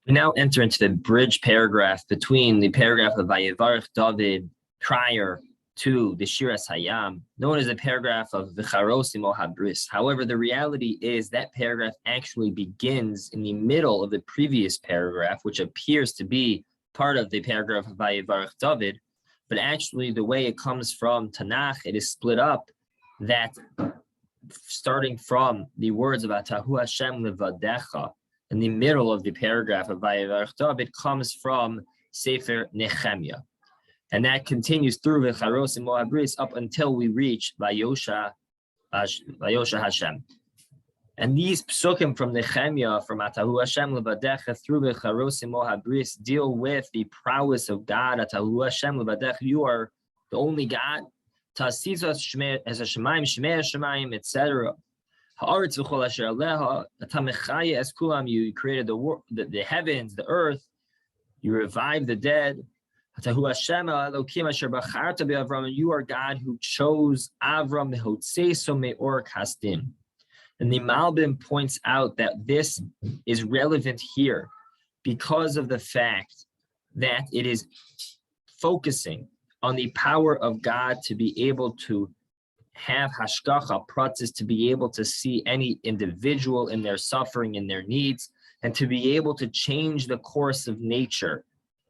We now enter into the bridge paragraph between the paragraph of Vayevarech David prior to the Shirat Hayam, known as the paragraph of V'charos imo habris. However, the reality is that paragraph actually begins in the middle of the previous paragraph, which appears to be part of the paragraph of Vayevarech David, but actually the way it comes from Tanakh, it is split up that starting from the words of Atahu Hashem levadecha, in the middle of the paragraph of Vayevarech David, comes from Sefer Nehemiah. And that continues through V'charos imo habris up until we reach Vayosha Hashem. And these psukim from Nehemiah, from Atahu Hashem levadecha through V'charos imo habris, deal with the prowess of God. Atahu Hashem levadecha, you are the only God. Ta'asizos as a shemaim, shmei shemaim, etc. Haaretz v'chol asher aleha, atamechaya es kulam, you created the heavens, the earth, you revived the dead. Atahu Hashem Elokim asher bacharta be'Avram, you are God who chose Avram mehotzeiso me'or kasdim. And the Malbim points out that this is relevant here because of the fact that it is focusing on the power of God to be able to have hashgacha pratis, to be able to see any individual in their suffering and their needs, and to be able to change the course of nature.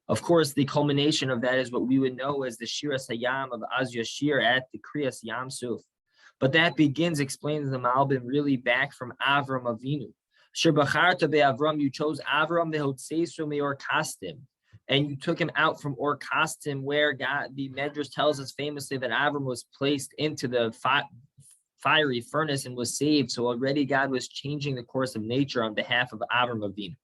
Of course, the culmination of that is what we would know as the Shiras Hayam of Az Yashir at the Kriyas Yam Suf. But that begins, explains the Malbim, really back from Avram Avinu. Shir bacharta be'Avram, you chose Avram mehotzeiso me'or kasdim, and you took him out from Or Kastim, where God, the Medrash tells us famously that Avram was placed into the fiery furnace and was saved. So already God was changing the course of nature on behalf of Avram Avinu.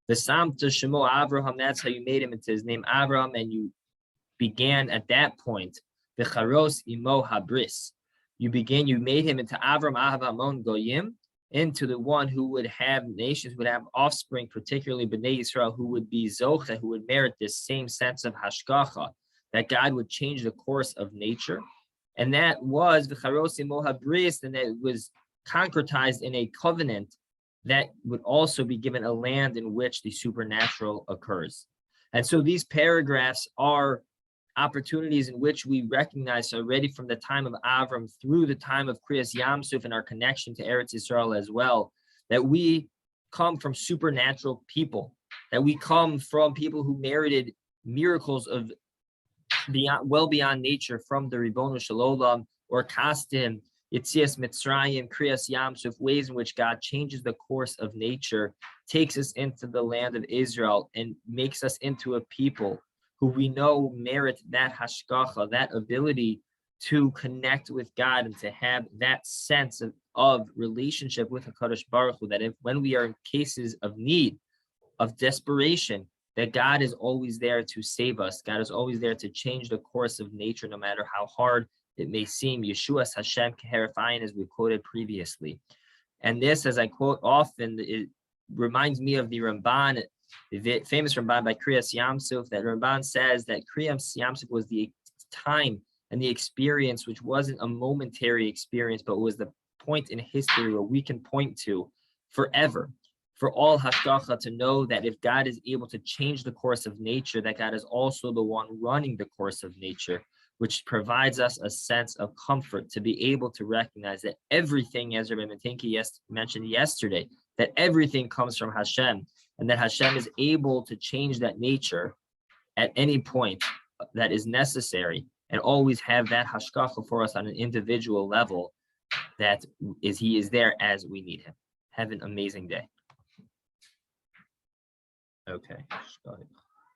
The Samta Shemo Avraham, that's how you made him into his name Avram, and you began at that point the Charos imo habris. You made him into Avram Ahavamon Goyim, into the one who would have nations, would have offspring, particularly Bnei Yisrael, who would be Zocha, who would merit this same sense of hashgacha, that God would change the course of nature. And that was V'charos imo habris, and that was concretized in a covenant that would also be given a land in which the supernatural occurs. And so these paragraphs are opportunities in which we recognize already from the time of Avram through the time of Kriyas Yamsuf and our connection to Eretz Yisrael as well, that we come from supernatural people, that we come from people who merited miracles of well beyond nature from the Ribono Shel Olam, or Kastim, Yitzias Mitzrayim, Kriyas Yamsuf, ways in which God changes the course of nature, takes us into the land of Israel, and makes us into a people who we know merit that hashgacha, that ability to connect with God and to have that sense of relationship with HaKadosh Baruch Hu, that when we are in cases of need, of desperation, that God is always there to save us. God is always there to change the course of nature, no matter how hard it may seem. Yeshuas Hashem keheref ayin, as we quoted previously. And this, as I quote often, it reminds me of the Ramban, the famous Ramban by Kriyas Yamsuf, that Ramban says that Kriyas Yamsuf was the time and the experience which wasn't a momentary experience, but was the point in history where we can point to forever, for all hashgacha, to know that if God is able to change the course of nature, that God is also the one running the course of nature, which provides us a sense of comfort to be able to recognize that everything, as Rabbi Matinki mentioned yesterday, that everything comes from Hashem, and that Hashem is able to change that nature at any point that is necessary, and always have that hashgacha for us on an individual level, that is, he is there as we need him. Have an amazing day. Okay.